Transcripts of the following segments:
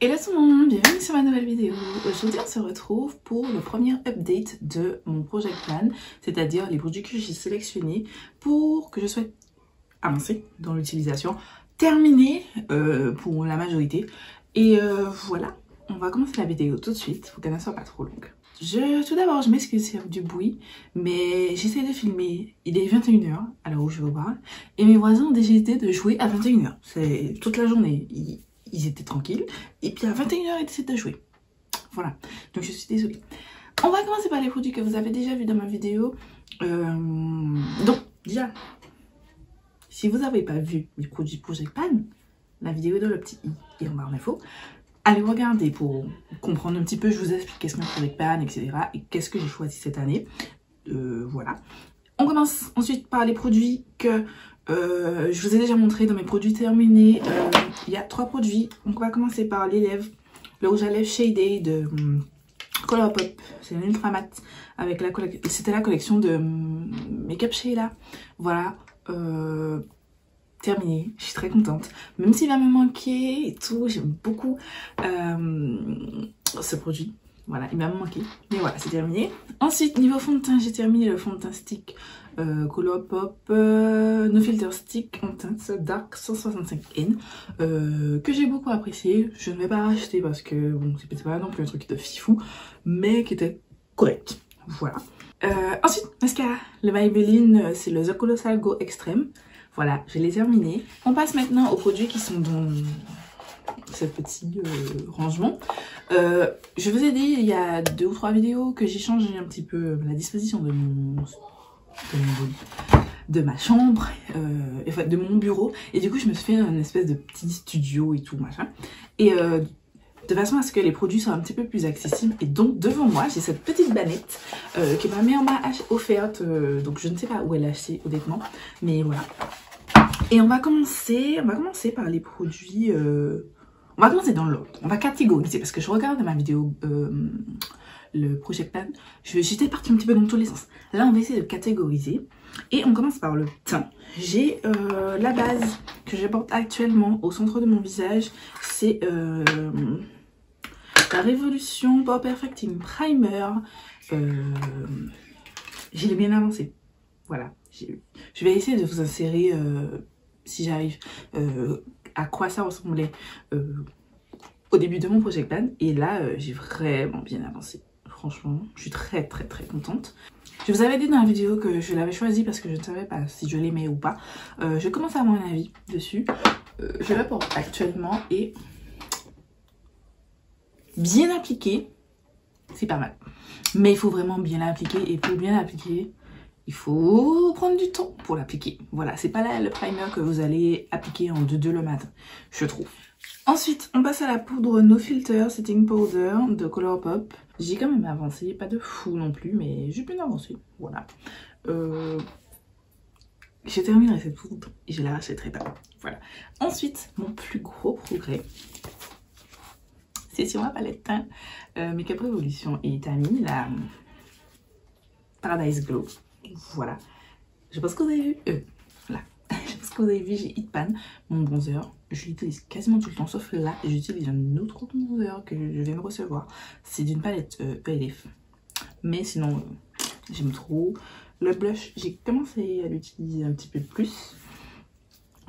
Hello tout le monde, bienvenue sur ma nouvelle vidéo. Aujourd'hui on se retrouve pour le premier update de mon Project Plan, c'est-à-dire les produits que j'ai sélectionnés pour que je souhaite avancer dans l'utilisation, terminer pour la majorité. Et voilà, on va commencer la vidéo tout de suite pour qu'elle ne soit pas trop longue. Tout d'abord, je m'excuse s'il y a du bruit, mais j'essaie de filmer. Il est 21 h à l'heure où je vous parle, et mes voisins ont décidé de jouer à 21 h. C'est toute la journée. Ils étaient tranquilles, et puis à 21 h, ils décident de jouer. Voilà, donc je suis désolée. On va commencer par les produits que vous avez déjà vus dans ma vidéo. Donc, déjà, si vous n'avez pas vu les produits Project Plan, la vidéo est dans le petit i et en barre d'infos. Allez regarder pour comprendre un petit peu, je vous explique qu'est-ce qu'un Project Plan, etc. et qu'est-ce que j'ai choisi cette année. Voilà. On commence ensuite par les produits que je vous ai déjà montré dans mes produits terminés. Il y a 3 produits. Donc on va commencer par les lèvres. Le rouge à lèvres Shaded de Colourpop. C'est un ultra mat avec c'était la collection de Makeup Sheila. Voilà. Terminé, je suis très contente. Même s'il va me manquer et tout, j'aime beaucoup ce produit. Voilà, il va me manquer. Mais voilà, c'est terminé. Ensuite, niveau fond de teint, j'ai terminé le fond de teint stick Colourpop No Filter Stick en teinte Dark 165N que j'ai beaucoup apprécié. Je ne vais pas racheter parce que bon, c'est pas non plus un truc de fifou, mais qui était correct. Voilà. Ensuite, mascara. Le Maybelline, c'est le The Colossal Go Extreme. Voilà, je l'ai terminé. On passe maintenant aux produits qui sont dans ce petit rangement. Je vous ai dit il y a 2 ou 3 vidéos que j'ai changé un petit peu la disposition de ma chambre, enfin de mon bureau. Et du coup, je me suis fait un espèce de petit studio et tout, machin. Et de façon à ce que les produits soient un petit peu plus accessibles. Et donc, devant moi, j'ai cette petite banette que ma mère m'a offerte. Donc, je ne sais pas où elle l'a acheté, honnêtement. Mais voilà. Et on va commencer par les produits... on va commencer dans l'ordre. On va catégoriser. Parce que je regarde ma vidéo, le Project Plan. J'étais partie un petit peu dans tous les sens. Là, on va essayer de catégoriser. Et on commence par le teint. J'ai la base que je porte actuellement au centre de mon visage. C'est la Révolution Pore Perfecting Primer. Je l'ai bien avancé. Voilà. Je vais essayer de vous insérer, si j'arrive, à quoi ça ressemblait au début de mon Project Plan. Et là, j'ai vraiment bien avancé. Franchement, je suis très contente. Je vous avais dit dans la vidéo que je l'avais choisi parce que je ne savais pas si je l'aimais ou pas. Je commence à avoir un avis dessus. Je le porte actuellement et bien appliqué, c'est pas mal. Mais il faut vraiment bien l'appliquer, et pour bien l'appliquer, il faut prendre du temps pour l'appliquer. Voilà, c'est pas là le primer que vous allez appliquer en 2-2 le matin, je trouve. Ensuite, on passe à la poudre No Filter Setting Powder de Colourpop. J'ai quand même avancé, pas de fou non plus, mais j'ai bien avancé. Voilà. Je terminerai cette poudre et je la rachèterai pas. Voilà. Ensuite, mon plus gros progrès, c'est sur ma palette teint Makeup Revolution et Tammy, la Paradise Glow. Voilà. Je pense que vous avez vu. Là. Je pense que vous avez vu, j'ai Hitpan, mon bronzer. Je l'utilise quasiment tout le temps, sauf là, j'utilise un autre bronzer que je viens de recevoir. C'est d'une palette ELF. Mais sinon, j'aime trop. Le blush, j'ai commencé à l'utiliser un petit peu plus.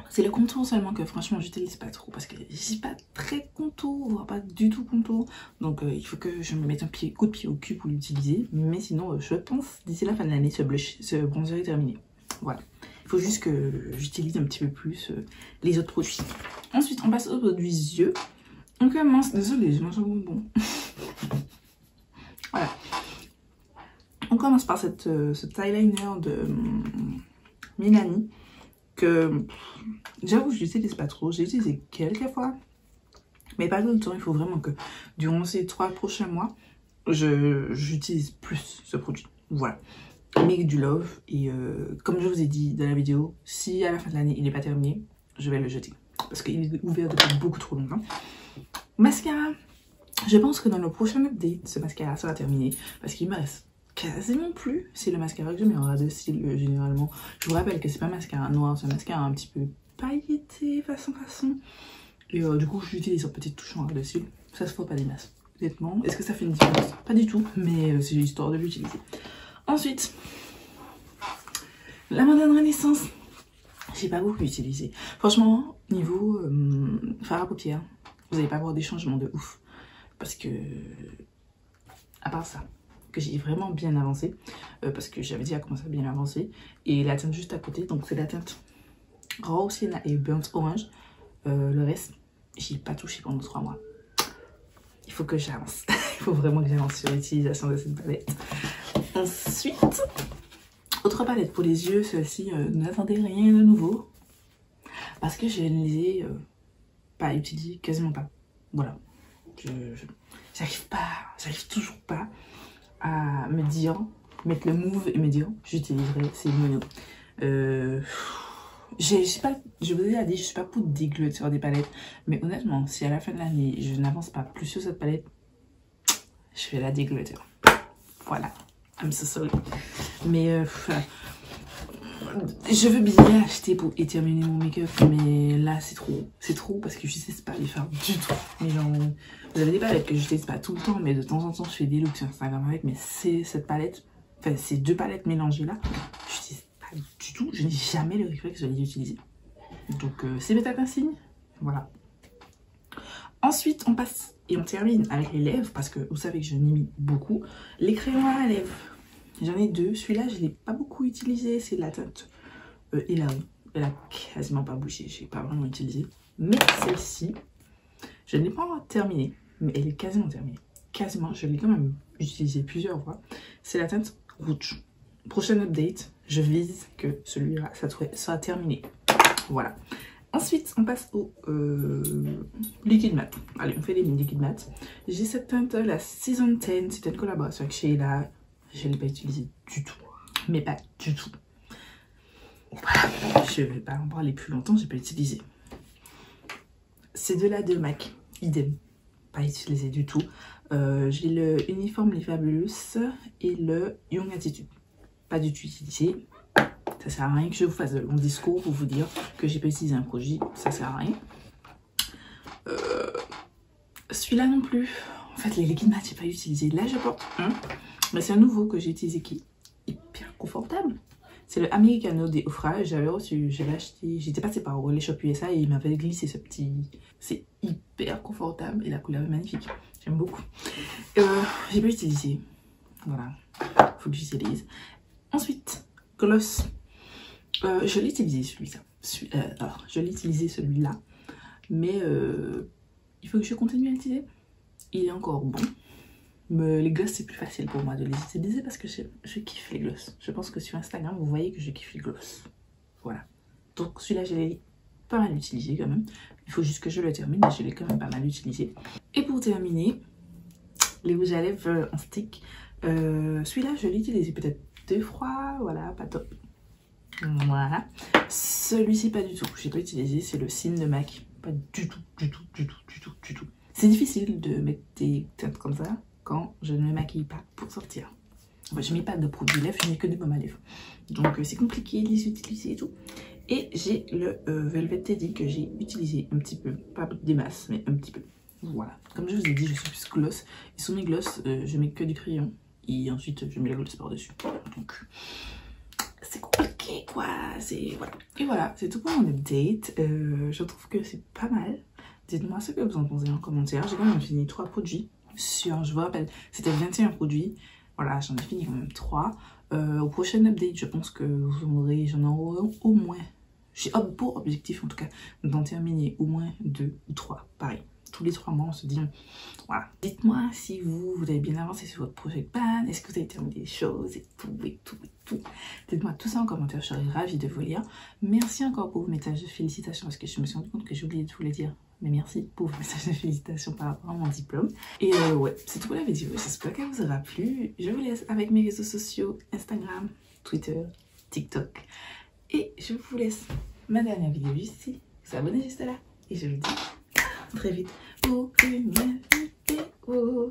C'est le contour seulement que franchement j'utilise pas trop parce que je suis pas très contour, voire pas du tout contour. Donc il faut que je me mette un coup de pied au cul pour l'utiliser. Mais sinon je pense d'ici la fin de l'année ce bronzer est terminé. Voilà. Il faut juste que j'utilise un petit peu plus les autres produits. Ensuite on passe aux produits yeux. On commence, désolée, je mange un bonbon. Voilà. On commence par cet eyeliner de Milani. Que j'avoue je l'utilise pas trop, j'ai utilisé quelques fois mais pas tout le temps. Il faut vraiment que durant ces 3 prochains mois j'utilise plus ce produit. Voilà, Make du love. Et comme je vous ai dit dans la vidéo, si à la fin de l'année il n'est pas terminé, je vais le jeter parce qu'il est ouvert depuis beaucoup trop longtemps. Mascara, je pense que dans le prochain update ce mascara sera terminé parce qu'il me reste quasiment plus. C'est le mascara que je mets en ras de cils généralement. Je vous rappelle que c'est pas un mascara noir, c'est un mascara un petit peu pailleté façon. Et du coup, j'utilise un petit touche noir dessus. Ça se voit pas des masses. Honnêtement, est-ce que ça fait une différence? Pas du tout, mais c'est histoire de l'utiliser. Ensuite, la Modern Renaissance. J'ai pas beaucoup utilisé. Franchement, niveau fard à paupières, vous n'allez pas voir des changements de ouf. Parce que, à part ça, que j'ai vraiment bien avancé, parce que j'avais déjà commencé à bien avancer, et la teinte juste à côté, donc c'est la teinte Raw Sienna et Burnt Orange. Le reste, j'y ai pas touché pendant 3 mois. Il faut que j'avance. Il faut vraiment que j'avance sur l'utilisation de cette palette. Ensuite, autre palette pour les yeux, celle-ci, n'attendez rien de nouveau. Parce que je ne les ai pas utilisées, quasiment pas. Voilà. J'arrive toujours pas à me dire, mettre le move et me dire, j'utiliserai ces monos. Je vous ai dit, je suis pas pour déglutir sur des palettes, mais honnêtement, si à la fin de l'année, je n'avance pas plus sur cette palette, je vais la déglutir. Voilà, I'm so sorry. Mais je veux bien acheter pour terminer mon make-up, mais là c'est trop parce que je sais pas les faire du tout. Mais genre, vous avez des palettes que j'utilise pas tout le temps, mais de temps en temps je fais des looks sur Instagram avec, mais c'est cette palette, enfin ces 2 palettes mélangées là, je n'utilise pas du tout, je n'ai jamais le réflexe de les utiliser. Donc c'est peut-être un signe, voilà. Ensuite on passe et on termine avec les lèvres, parce que vous savez que je n'ai mis beaucoup. Les crayons à lèvres. J'en ai 2. Celui-là, je ne l'ai pas beaucoup utilisé. C'est la teinte Hilary. Elle a quasiment pas bougé. Je n'ai pas vraiment utilisé. Mais celle-ci, je ne l'ai pas encore terminée. Mais elle est quasiment terminée. Quasiment. Je l'ai quand même utilisée plusieurs fois. C'est la teinte rouge. Prochaine update, je vise que celui-là, ça soit terminé. Voilà. Ensuite, on passe au liquide mat. Allez, on fait les liquides mat. J'ai cette teinte, la Season 10. C'était une collaboration avec Sheila. Je ne l'ai pas utilisé du tout. Mais pas du tout. Voilà. Je ne vais pas en parler plus longtemps. Je n'ai pas utilisé. Ces deux-là de MAC. Idem. Pas utilisé du tout. J'ai le Uniforme Les Fabulous et le Young Attitude. Pas du tout utilisé. Ça sert à rien que je vous fasse de long discours pour vous dire que j'ai pas utilisé un produit. Ça sert à rien. Celui-là non plus. En fait, les liquides mat, j'ai pas utilisé. Là, je porte un. Mais c'est un nouveau que j'ai utilisé qui est hyper confortable. C'est le Americano des Ofra. J'avais reçu, j'avais acheté, j'étais passée par les Shop USA et il m'avait glissé ce petit. C'est hyper confortable et la couleur est magnifique. J'aime beaucoup. J'ai pas utilisé. Voilà. Faut que j'utilise. Ensuite, gloss. Je l'ai utilisé celui-là. Je l'ai utilisé celui-là. Mais il faut que je continue à l'utiliser. Il est encore bon. Mais les gloss, c'est plus facile pour moi de les utiliser parce que je kiffe les gloss. Je pense que sur Instagram, vous voyez que je kiffe les gloss. Voilà. Donc celui-là, je l'ai pas mal utilisé quand même. Il faut juste que je le termine, mais je l'ai quand même pas mal utilisé. Et pour terminer, les rouges à lèvres en stick. Celui-là, je l'ai utilisé peut-être 2 fois. Voilà, pas top. Voilà. Celui-ci, pas du tout. J'ai pas utilisé, c'est le Signe de MAC. Pas du tout. C'est difficile de mettre des teintes comme ça quand je ne me maquille pas pour sortir. Enfin, je mets pas de produit lèvres, je mets que des baumes à lèvres. Donc c'est compliqué de les utiliser et tout. Et j'ai le Velvet Teddy que j'ai utilisé un petit peu. Pas des masses, mais un petit peu. Voilà. Comme je vous ai dit, je suis plus gloss. Et sur mes gloss, je mets que du crayon. Et ensuite, je mets la gloss par-dessus. Donc, c'est compliqué, quoi. Voilà. Et voilà, c'est tout pour mon update. Je trouve que c'est pas mal. Dites-moi ce que vous en pensez en commentaire. J'ai quand même fini 3 produits. Je vous rappelle, c'était 21 produits. Voilà, j'en ai fini quand même 3. Au prochain update, je pense que j'en aurai au moins. J'ai pour objectif en tout cas d'en terminer au moins 2 ou 3. Pareil. Tous les 3 mois, on se dit, voilà. Dites-moi si vous avez bien avancé sur votre projet plan, est-ce que vous avez terminé des choses et tout. Dites-moi tout ça en commentaire, je serais ravie de vous lire. Merci encore pour vos messages de félicitations, parce que je me suis rendu compte que j'ai oublié de vous le dire. Mais merci pour vos messages de félicitations par rapport à mon diplôme. Et ouais, c'est tout pour la vidéo, j'espère qu'elle vous aura plu. Je vous laisse avec mes réseaux sociaux, Instagram, Twitter, TikTok. Et je vous laisse ma dernière vidéo ici. Vous abonnez juste là. Et je vous dis très vite pour une nouvelle vidéo.